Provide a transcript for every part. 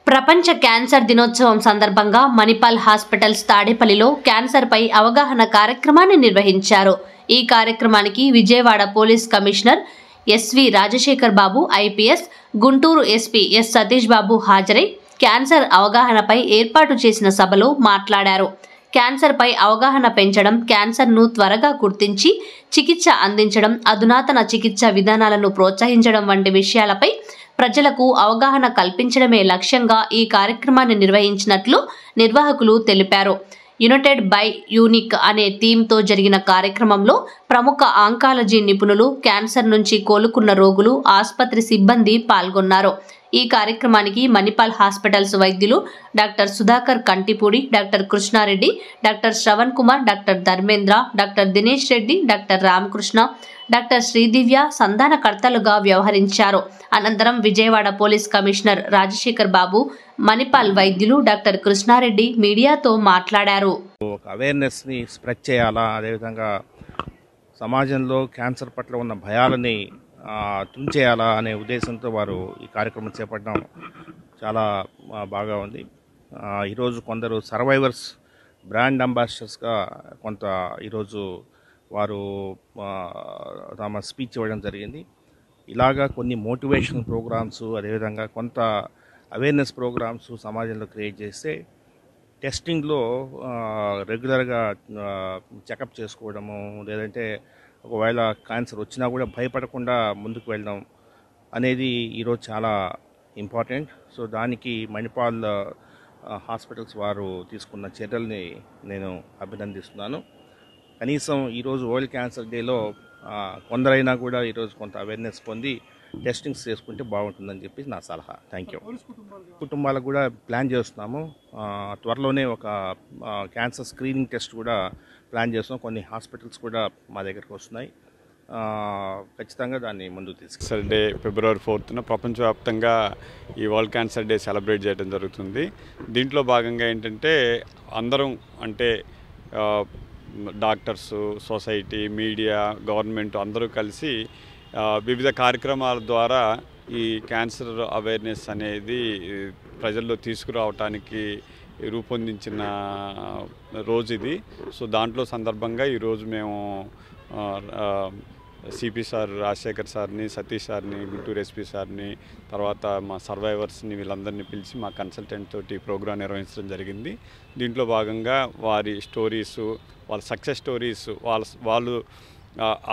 ప్రపంచ క్యాన్సర్ దినోత్సవం సందర్భంగా మణిపాల్ హాస్పిటల్స్ తాడేపల్లిలో క్యాన్సర్పై అవగాహన కార్యక్రమాన్ని నిర్వహించారు. ఈ కార్యక్రమానికి Vijayawada police commissioner SV Rajasekhar Babu IPS, Guntur SP S Satish Babu హాజరై క్యాన్సర్ అవగాహనపై ఏర్పాటు చేసిన సభలో మాట్లాడారు. క్యాన్సర్పై అవగాహన పెంచడం, క్యాన్సర్ను త్వరగా గుర్తించి చికిత్స అందించడం, అధునాతన చికిత్స విధానాలను ప్రోత్సహించడం వంటి విషయాలపై ప్రజలకు అవగాహన కల్పించడమే లక్ష్యంగా ఈ కార్యక్రమాన్ని నిర్వహించినట్లు నిర్వాహకులు తెలిపారు. యునైటెడ్ బై యూనిక్ అనే థీమ్తో జరిగిన కార్యక్రమంలో ప్రముఖ ఆంకాలజీ నిపుణులు, క్యాన్సర్ నుంచి కోలుకున్న రోగులు, ఆసుపత్రి సిబ్బంది పాల్గొన్నారు. ఈ కార్యక్రమానికి మణిపాల్ హాస్పిటల్స్ వైద్యులు doctor Sudhakar Kantipudi, doctor Krishnareddy, doctor Sravan Kumar, doctor Dharmendra, doctor Dinesh Reddy, doctor Ramakrishna, doctor Sridivya సంధానకర్తలుగా వ్యవహరించారు. అనంతరం విజయవాడ పోలీస్ కమిషనర్ రాజశేఖర్ బాబు, మణిపాల్ వైద్యులు డాక్టర్ కృష్ణారెడ్డి మీడియాతో మాట్లాడారు. అవేర్నెస్ని స్ప్రెడ్ చేయాలా, అదేవిధంగా సమాజంలో క్యాన్సర్ పట్ల ఉన్న భయాలని తుంచేయాలా అనే ఉద్దేశంతో వారు ఈ కార్యక్రమం చేపట్టడం చాలా బాగా ఉంది. ఈరోజు కొందరు సర్వైవర్స్ బ్రాండ్ అంబాసిడర్స్గా కొంత ఈరోజు వారు తమ స్పీచ్ ఇవ్వడం జరిగింది. ఇలాగా కొన్ని మోటివేషనల్ ప్రోగ్రామ్స్, అదేవిధంగా కొంత అవేర్నెస్ ప్రోగ్రామ్స్ సమాజంలో క్రియేట్ చేస్తే టెస్టింగ్లో రెగ్యులర్గా చెకప్ చేసుకోవడము, లేదంటే ఒకవేళ క్యాన్సర్ వచ్చినా కూడా భయపడకుండా ముందుకు వెళ్ళడం అనేది ఈరోజు చాలా ఇంపార్టెంట్. సో దానికి మణిపాల్ హాస్పిటల్స్ వారు తీసుకున్న చర్యల్ని నేను అభినందిస్తున్నాను. కనీసం ఈరోజు వరల్డ్ క్యాన్సర్ డేలో కొందరైనా కూడా ఈరోజు కొంత అవేర్నెస్ పొంది టెస్టింగ్స్ చేసుకుంటే బాగుంటుందని చెప్పి నా సలహా. Thank you. కుటుంబాలకు కూడా ప్లాన్ చేస్తున్నాము. త్వరలోనే ఒక క్యాన్సర్ స్క్రీనింగ్ టెస్ట్ కూడా ప్లాన్ చేస్తున్నాం. కొన్ని హాస్పిటల్స్ కూడా మా దగ్గరకు వస్తున్నాయి. ఖచ్చితంగా దాన్ని ముందుకు క్యాన్సర్ డే ఫిబ్రవరి 4న ప్రపంచవ్యాప్తంగా ఈ వరల్డ్ క్యాన్సర్ డే సెలబ్రేట్ చేయడం జరుగుతుంది. దీంట్లో భాగంగా ఏంటంటే అందరం అంటే డాక్టర్స్, సొసైటీ, మీడియా, గవర్నమెంట్ అందరూ కలిసి వివిధ కార్యక్రమాల ద్వారా ఈ క్యాన్సర్ అవేర్నెస్ అనేది ప్రజల్లో తీసుకురావటానికి రూపొందించిన రోజు ఇది. సో దాంట్లో సందర్భంగా ఈరోజు మేము సిపి సార్ రాజశేఖర్ సార్ని, సతీష్ సార్ని, గుంటూరు ఎస్పీ సార్ని, తర్వాత మా సర్వైవర్స్ని వీళ్ళందరినీ పిలిచి మా కన్సల్టెంట్ తోటి ప్రోగ్రాం నిర్వహించడం జరిగింది. దీంట్లో భాగంగా వారి స్టోరీసు, వాళ్ళ సక్సెస్ స్టోరీస్, వాళ్ళు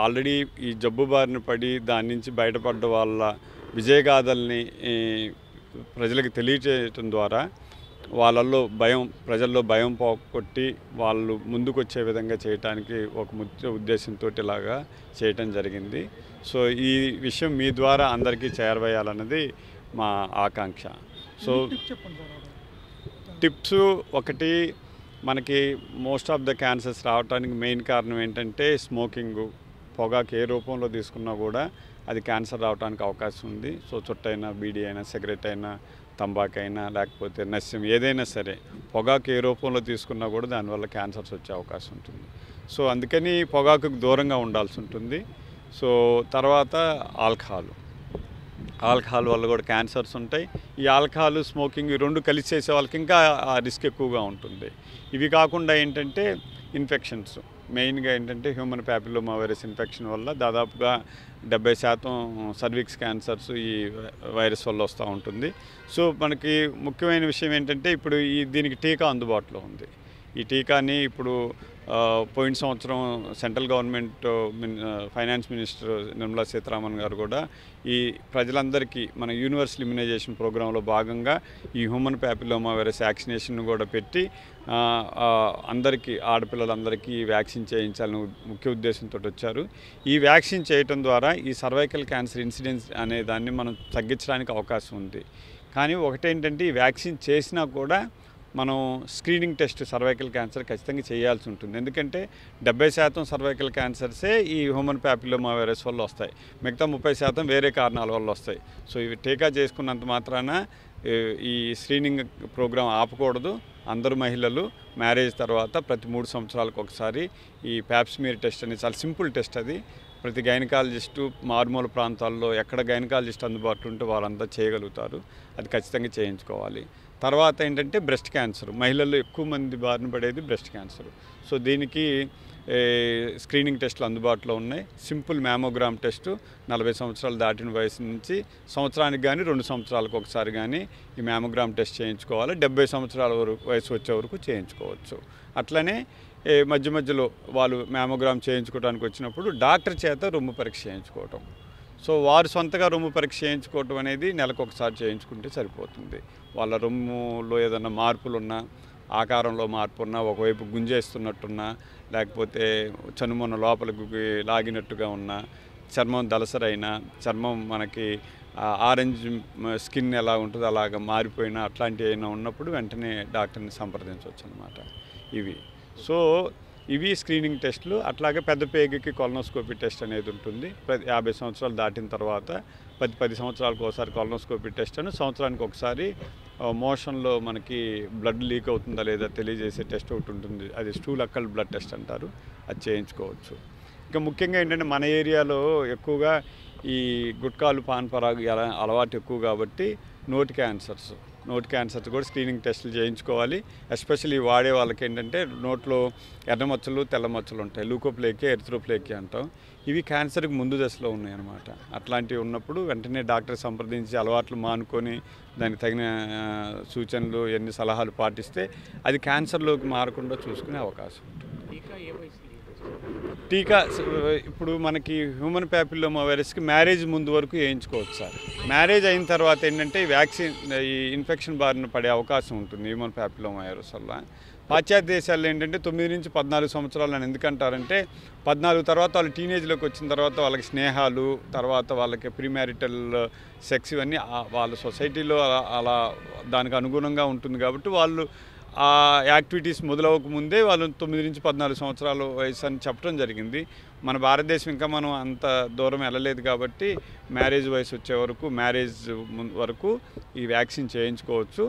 ఆల్రెడీ ఈ జబ్బు బారిన పడి దాని నుంచి బయటపడ్డ వాళ్ళ విజయగాథల్ని ప్రజలకు తెలియచేయటం ద్వారా ప్రజల్లో భయం పోగొట్టి వాళ్ళు ముందుకు వచ్చే విధంగా చేయడానికి ఒక ముఖ్య ఉద్దేశంతో ఇలాగా చేయటం జరిగింది. సో ఈ విషయం మీ ద్వారా అందరికీ చేరవేయాలన్నది మా ఆకాంక్ష. సో టిప్స్ ఒకటి, మనకి మోస్ట్ ఆఫ్ ద క్యాన్సర్స్ రావడానికి మెయిన్ కారణం ఏంటంటే స్మోకింగు. పొగాకు ఏ రూపంలో తీసుకున్నా కూడా అది క్యాన్సర్ రావడానికి అవకాశం ఉంది. సో చుట్టైనా, బీడీ అయినా, సిగరెట్ అయినా, తంబాకు అయినా, లేకపోతే నస్యం ఏదైనా సరే పొగాకు ఏ రూపంలో తీసుకున్నా కూడా దానివల్ల క్యాన్సర్స్ వచ్చే అవకాశం ఉంటుంది. సో అందుకని పొగాకుకు దూరంగా ఉండాల్సి ఉంటుంది. సో తర్వాత ఆల్కహాల్ వల్ల కూడా క్యాన్సర్స్ ఉంటాయి. ఈ ఆల్కహాల్, స్మోకింగ్ ఈ రెండు కలిసి చేసే వాళ్ళకి ఇంకా రిస్క్ ఎక్కువగా ఉంటుంది. ఇవి కాకుండా ఏంటంటే ఇన్ఫెక్షన్స్, మెయిన్గా ఏంటంటే హ్యూమన్ ప్యాపిలోమా వైరస్ ఇన్ఫెక్షన్ వల్ల దాదాపుగా 70% సర్విక్స్ క్యాన్సర్స్ ఈ వైరస్ వల్ల వస్తూ ఉంటుంది. సో మనకి ముఖ్యమైన విషయం ఏంటంటే ఇప్పుడు దీనికి టీకా అందుబాటులో ఉంది. ఈ టీకాని ఇప్పుడు పోయిన సంవత్సరం central government finance minister Nirmala Sitharaman గారు కూడా ఈ ప్రజలందరికీ మన యూనివర్సల్ ఇమ్యునైజేషన్ ప్రోగ్రాంలో భాగంగా ఈ హ్యూమన్ ప్యాపిలోమా వైరస్ వ్యాక్సినేషన్ కూడా పెట్టి అందరికీ, ఆడపిల్లలందరికీ వ్యాక్సిన్ చేయించాలని ముఖ్య ఉద్దేశంతో వచ్చారు. ఈ వ్యాక్సిన్ చేయటం ద్వారా ఈ సర్వైకల్ క్యాన్సర్ ఇన్సిడెన్స్ అనే దాన్ని మనం తగ్గించడానికి అవకాశం ఉంది. కానీ ఒకటేంటంటే ఈ వ్యాక్సిన్ చేసినా కూడా మనం స్క్రీనింగ్ టెస్ట్ సర్వైకల్ క్యాన్సర్ ఖచ్చితంగా చేయాల్సి ఉంటుంది. ఎందుకంటే 70% సర్వైకల్ క్యాన్సర్సే ఈ హ్యూమన్ ప్యాపిలోమా వైరస్ వల్ల వస్తాయి, మిగతా 30% వేరే కారణాల వల్ల వస్తాయి. సో ఇవి టీకా చేసుకున్నంత మాత్రాన ఈ స్క్రీనింగ్ ప్రోగ్రాం ఆపకూడదు. అందరు మహిళలు మ్యారేజ్ తర్వాత ప్రతి 3 సంవత్సరాలకు ఒకసారి ఈ ప్యాప్స్మియర్ టెస్ట్ అనేది చాలా సింపుల్ టెస్ట్, అది ప్రతి గైనకాలజిస్టు మారుమూల ప్రాంతాల్లో ఎక్కడ గైనకాలజిస్ట్ అందుబాటులో ఉంటే వాళ్ళంతా చేయగలుగుతారు. అది ఖచ్చితంగా చేయించుకోవాలి. తర్వాత ఏంటంటే బ్రెస్ట్ క్యాన్సర్, మహిళల్లో ఎక్కువ మంది బారిన పడేది బ్రెస్ట్ క్యాన్సర్. సో దీనికి స్క్రీనింగ్ టెస్టులు అందుబాటులో ఉన్నాయి. సింపుల్ మ్యామోగ్రామ్ టెస్టు 40 సంవత్సరాలు దాటిన వయసు నుంచి సంవత్సరానికి కానీ 2 సంవత్సరాలకు ఒకసారి కానీ ఈ మ్యామోగ్రామ్ టెస్ట్ చేయించుకోవాలి. 70 సంవత్సరాల వయసు వచ్చే వరకు చేయించుకోవచ్చు. అట్లనే మధ్య మధ్యలో వాళ్ళు మ్యామోగ్రామ్ చేయించుకోవడానికి వచ్చినప్పుడు డాక్టర్ చేత రొమ్ము పరీక్ష చేయించుకోవటం. సో వారు సొంతగా రొమ్ము పరీక్ష చేయించుకోవటం అనేది నెలకు ఒకసారి చేయించుకుంటే సరిపోతుంది. వాళ్ళ రొమ్ములో ఏదైనా మార్పులున్నా, ఆకారంలో మార్పు ఉన్నా, ఒకవైపు గుంజేస్తున్నట్టున్నా, లేకపోతే చనుమొన లోపలికి లాగినట్టుగా ఉన్నా, చర్మం దలసరైనా, చర్మం మనకి ఆరెంజ్ స్కిన్ ఎలా ఉంటుందో అలాగ మారిపోయినా, అట్లాంటివి అయినా ఉన్నప్పుడు వెంటనే డాక్టర్ని సంప్రదించవచ్చు అన్నమాట ఇవి. సో ఇవి స్క్రీనింగ్ టెస్టులు. అట్లాగే పెద్ద పేగుకి కొలనోస్కోపీ టెస్ట్ అనేది ఉంటుంది. 50 సంవత్సరాలు దాటిన తర్వాత 10 సంవత్సరాలకు ఒకసారి కొలనోస్కోపీ టెస్ట్ అని, సంవత్సరానికి ఒకసారి మోషన్లో మనకి బ్లడ్ లీక్ అవుతుందా లేదా తెలియజేసే టెస్ట్ ఒకటి ఉంటుంది. అది స్టూల్ అక్కల్ బ్లడ్ టెస్ట్ అంటారు. అది చేయించుకోవచ్చు. ఇంకా ముఖ్యంగా ఏంటంటే మన ఏరియాలో ఎక్కువగా ఈ గుట్కాలు, పాన్ పరాగు అలవాటు ఎక్కువ కాబట్టి నోటి క్యాన్సర్స్ కూడా స్క్రీనింగ్ టెస్టులు చేయించుకోవాలి. ఎస్పెషల్లీ వాడే వాళ్ళకి ఏంటంటే నోట్లో ఎర్రమచ్చలు, తెల్ల మచ్చలు ఉంటాయి. లూకోప్లేకియా, ఎరిథ్రోప్లేకియా అంటాం. ఇవి క్యాన్సర్కి ముందు దశలో ఉన్నాయి అన్నమాట. అట్లాంటివి ఉన్నప్పుడు వెంటనే డాక్టర్ సంప్రదించి అలవాట్లు మానుకొని దానికి తగిన సూచనలు, ఎన్ని సలహాలు పాటిస్తే అది క్యాన్సర్లోకి మారకుండా చూసుకునే అవకాశం ఉంటుంది. టీకా ఇప్పుడు మనకి హ్యూమన్ ప్యాపిల్లోమా వైరస్కి మ్యారేజ్ ముందు వరకు వేయించుకోవచ్చు సార్. మ్యారేజ్ అయిన తర్వాత ఏంటంటే ఈ ఇన్ఫెక్షన్ బారిన పడే అవకాశం ఉంటుంది హ్యూమన్ ప్యాపిల్లోమా వైరస్ వల్ల. పాశ్చాత్య దేశాల్లో ఏంటంటే 9 నుంచి 14 సంవత్సరాలు అని ఎందుకంటారంటే 14 తర్వాత వాళ్ళు టీనేజ్లోకి వచ్చిన తర్వాత వాళ్ళకి స్నేహాలు, తర్వాత వాళ్ళకి ప్రీమ్యారిటల్ సెక్స్ ఇవన్నీ వాళ్ళ సొసైటీలో అలా దానికి అనుగుణంగా ఉంటుంది కాబట్టి వాళ్ళు ఆ యాక్టివిటీస్ మొదలవక ముందే వాళ్ళు 9 నుంచి 14 సంవత్సరాల వయసు అని చెప్పడం జరిగింది. మన భారతదేశం ఇంకా మనం అంత దూరం వెళ్ళలేదు కాబట్టి మ్యారేజ్ వయసు వచ్చే వరకు, మ్యారేజ్ వరకు ఈ వ్యాక్సిన్ చేయించుకోవచ్చు.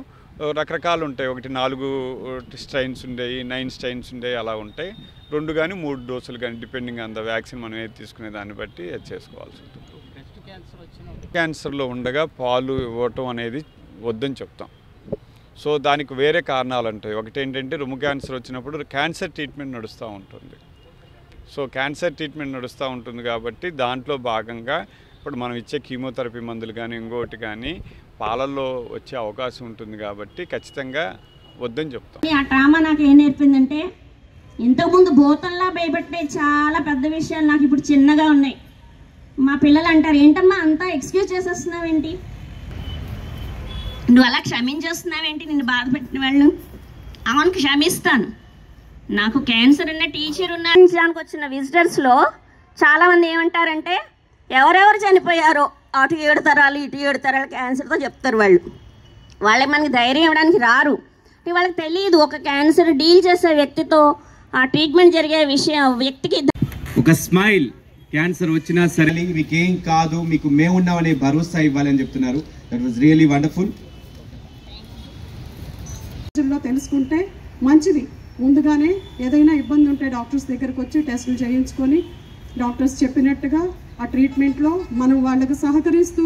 రకరకాలు ఉంటాయి. ఒకటి 4 స్ట్రైన్స్ ఉండేవి, 9 స్ట్రైన్స్ ఉండేవి, అలా ఉంటాయి. 2 కానీ 3 డోసులు కానీ డిపెండింగ్ ఆన్ ద వ్యాక్సిన్ మనం ఏది తీసుకునే దాన్ని బట్టి అది చేసుకోవాల్సి ఉంటుంది. క్యాన్సర్లో ఉండగా పాలు ఇవ్వటం అనేది వద్దని చెప్తాం. సో దానికి వేరే కారణాలు ఉంటాయి. ఒకటి ఏంటంటే రొమ్ము క్యాన్సర్ వచ్చినప్పుడు క్యాన్సర్ ట్రీట్మెంట్ నడుస్తూ ఉంటుంది. సో క్యాన్సర్ ట్రీట్మెంట్ నడుస్తూ ఉంటుంది కాబట్టి దాంట్లో భాగంగా ఇప్పుడు మనం ఇచ్చే కీమోథెరపీ మందులు కానీ ఇంకోటి కానీ పాలల్లో వచ్చే అవకాశం ఉంటుంది కాబట్టి ఖచ్చితంగా వద్దని చెప్తాం. ఆ ట్రామా నాకు ఏం నేర్పిందంటే ఇంతకుముందు భూతంలా భయపెట్టే చాలా పెద్ద విషయాలు నాకు ఇప్పుడు చిన్నగా ఉన్నాయి. మా పిల్లలు అంటారు, ఏంటమ్మా అంతా ఎక్స్క్యూజ్ చేసేస్తున్నావేంటి, నువ్వు అలా క్షమించేస్తున్నావేంటి నిన్ను బాధ పెట్టిన వాళ్ళు. అవును, క్షమిస్తాను. నాకు క్యాన్సర్ ఉన్న టీచర్ ఉన్నానికి వచ్చిన విజిటర్స్లో చాలామంది ఏమంటారంటే ఎవరెవరు చనిపోయారో అటు 7 తరాలు ఇటు 7 తరాలు క్యాన్సర్తో చెప్తారు. వాళ్ళకి మనకి ధైర్యం ఇవ్వడానికి రారు. వాళ్ళకి తెలియదు ఒక క్యాన్సర్ డీల్ చేసే వ్యక్తితో ఆ ట్రీట్మెంట్ జరిగే వ్యక్తికి ఒక స్మైల్, క్యాన్సర్ వచ్చినా సరే మీకేం కాదు, మీకు మేమున్నామనే భరోసా ఇవ్వాలని చెప్తున్నారు. That was really wonderful. తెలుసుకుంటే మంచిది. ముందుగానే ఏదైనా ఇబ్బంది ఉంటే డాక్టర్స్ దగ్గరకు వచ్చి టెస్టులు చేయించుకొని డాక్టర్స్ చెప్పినట్టుగా ఆ ట్రీట్మెంట్లో మనం వాళ్ళకు సహకరిస్తూ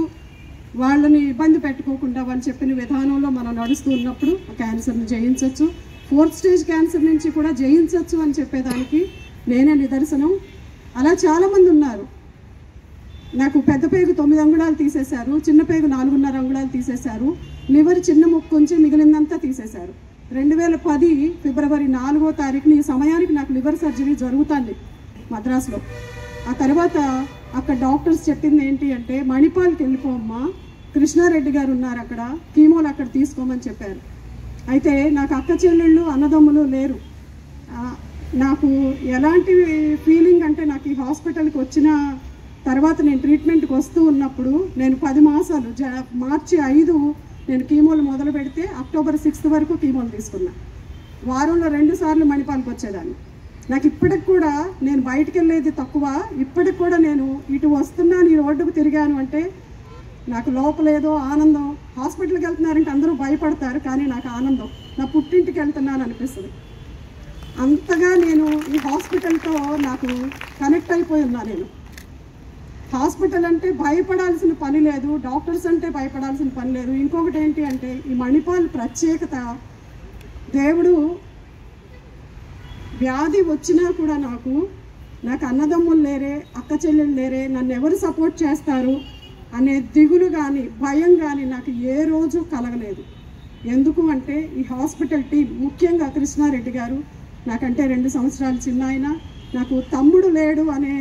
వాళ్ళని ఇబ్బంది పెట్టుకోకుండా వాళ్ళు చెప్పిన విధానంలో మనం నడుస్తూ ఉన్నప్పుడు క్యాన్సర్ని జయించవచ్చు. 4th స్టేజ్ క్యాన్సర్ నుంచి కూడా జయించవచ్చు అని చెప్పేదానికి నేనే నిదర్శనం. అలా చాలామంది ఉన్నారు. నాకు పెద్ద పేగు 9 అంగుళాలు తీసేశారు, చిన్న పేగు 4.5 అంగుళాలు తీసేశారు, లివర్ చిన్న ముక్కు కొంచెం మిగిలిందంతా తీసేశారు. 2010 ఫిబ్రవరి 4వ తారీఖున ఈ సమయానికి నాకు లివర్ సర్జరీ జరుగుతుంది మద్రాసులో. ఆ తర్వాత అక్కడ డాక్టర్స్ చెప్పింది ఏంటి అంటే మణిపాల్కి వెళ్ళిపోమ్మా, కృష్ణారెడ్డి గారు ఉన్నారు అక్కడ, కీమోలు అక్కడ తీసుకోమని చెప్పారు. అయితే నాకు అక్క చెల్లెళ్ళు అన్నదమ్ములు లేరు. నాకు ఎలాంటి ఫీలింగ్ అంటే నాకు ఈ హాస్పిటల్కి వచ్చిన తర్వాత నేను ట్రీట్మెంట్కి వస్తూ ఉన్నప్పుడు నేను 10 మాసాలు మార్చి 5 నేను కీమోలు మొదలు పెడితే అక్టోబర్ 6 వరకు కీమోలు తీసుకున్నా. వారంలో 2 సార్లు మణిపాల్కి వచ్చేదాన్ని. నాకు ఇప్పటికి కూడా నేను బయటికి వెళ్ళేది తక్కువ. ఇప్పటికి కూడా నేను ఇటు వస్తున్నాను, ఈ రోడ్డుకు తిరిగాను అంటే నాకు లోపలేదో ఆనందం. హాస్పిటల్కి వెళ్తున్నారంటే అందరూ భయపడతారు, కానీ నాకు ఆనందం. నా పుట్టింటికి వెళ్తున్నాను అనిపిస్తుంది. అంతగా నేను ఈ హాస్పిటల్తో నాకు కనెక్ట్ అయిపోయి ఉన్నా. నేను హాస్పిటల్ అంటే భయపడాల్సిన పని లేదు, డాక్టర్స్ అంటే భయపడాల్సిన పని లేదు. ఇంకొకటి ఏంటి అంటే ఈ మణిపాల్ ప్రత్యేకత, దేవుడు వ్యాధి వచ్చినా కూడా నాకు అన్నదమ్ములు లేరే, అక్క చెల్లెలు లేరే, నన్ను ఎవరు సపోర్ట్ చేస్తారు అనే దిగులు కానీ భయం కానీ నాకు ఏ రోజు కలగలేదు. ఎందుకు అంటే ఈ హాస్పిటల్ టీం, ముఖ్యంగా కృష్ణారెడ్డి గారు, నాకంటే 2 సంవత్సరాలు చిన్న ఆయన, నాకు తమ్ముడు లేడు అనే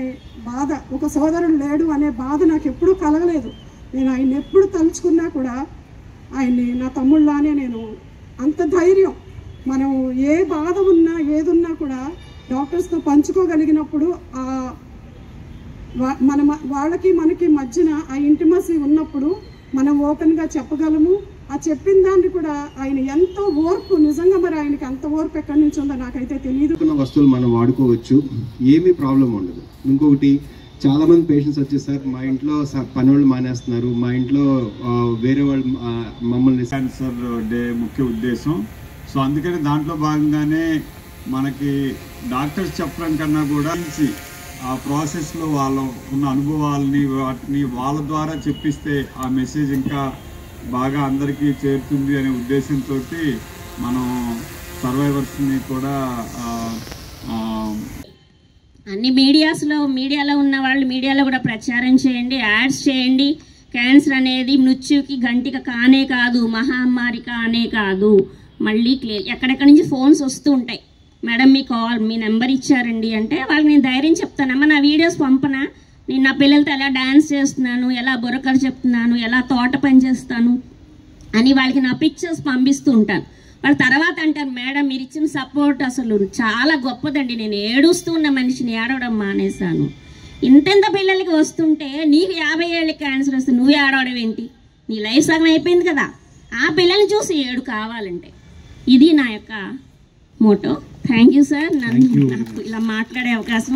బాధ, ఒక సోదరుడు లేడు అనే బాధ నాకు ఎప్పుడూ కలగలేదు. నేను ఆయన ఎప్పుడు తలుచుకున్నా కూడా ఆయన్ని నా తమ్ముళ్ళలానే నేను, అంత ధైర్యం, మనం ఏ బాధ ఉన్నా ఏదున్నా కూడా డాక్టర్స్తో పంచుకోగలిగినప్పుడు వాళ్ళకి మనకి మధ్యన ఆ ఇంటిమసీ ఉన్నప్పుడు మనం ఓపెన్గా చెప్పగలము. ఆ చెప్పిన దాన్ని కూడా ఆయన ఎంతో ఓర్పు, నిజంగా మరి ఆయనకి అంత ఓర్పు ఎక్కడి నుంచి ఉందో నాకైతే తెలియదు. వస్తువులు మనం వాడుకోవచ్చు, ఏమీ ప్రాబ్లం ఉండదు. ఇంకొకటి, చాలా మంది పేషెంట్స్ వచ్చి సార్ మా ఇంట్లో పని వాళ్ళు మానేస్తున్నారు, మా ఇంట్లో వేరే వాళ్ళు మమ్మల్ని. క్యాన్సర్ డే ముఖ్య ఉద్దేశం. సో అందుకని దాంట్లో భాగంగానే మనకి డాక్టర్స్ చెప్పడం కన్నా కూడా ఆ ప్రాసెస్లో వాళ్ళ ఉన్న అనుభవాలని వాటిని వాళ్ళ ద్వారా చెప్పిస్తే ఆ మెసేజ్ ఇంకా బాగా అందరికీ చేరుతుంది అనే ఉద్దేశంతో మనం సర్వైవర్స్ని కూడా అన్ని మీడియాలో ఉన్న వాళ్ళు మీడియాలో కూడా ప్రచారం చేయండి, యాడ్స్ చేయండి. క్యాన్సర్ అనేది మృత్యుకి గంటిక కానే కాదు, మహమ్మారి కానే కాదు. మళ్ళీ ఎక్కడెక్కడి నుంచి ఫోన్స్ వస్తూ ఉంటాయి, మేడం మీ నెంబర్ ఇచ్చారండి అంటే వాళ్ళకి నేను ధైర్యం చెప్తానమ్మా, నా వీడియోస్ పంపనా, నేను నా పిల్లలతో ఎలా డ్యాన్స్ చేస్తున్నాను, ఎలా బుర్రకథ చెప్తున్నాను, ఎలా తోట పని చేస్తాను అని వాళ్ళకి నా పిక్చర్స్ పంపిస్తూ ఉంటాను. వాళ్ళ తర్వాత అంటారు, మేడం మీరు ఇచ్చిన సపోర్ట్ అసలు చాలా గొప్పదండి, నేను ఏడుస్తూ ఉన్న మనిషిని ఏడవడం మానేశాను. ఇంతెంత పిల్లలకి వస్తుంటే నీకు 50 ఏళ్ళకి క్యాన్సర్ వస్తే నువ్వు ఏడవడం ఏంటి, నీ లైఫ్ సగం అయిపోయింది కదా. ఆ పిల్లల్ని చూసి ఏడు కావాలంటే ఇది నా యొక్క మోటో. థ్యాంక్ యూ సార్, నాకు ఇలా మాట్లాడే అవకాశం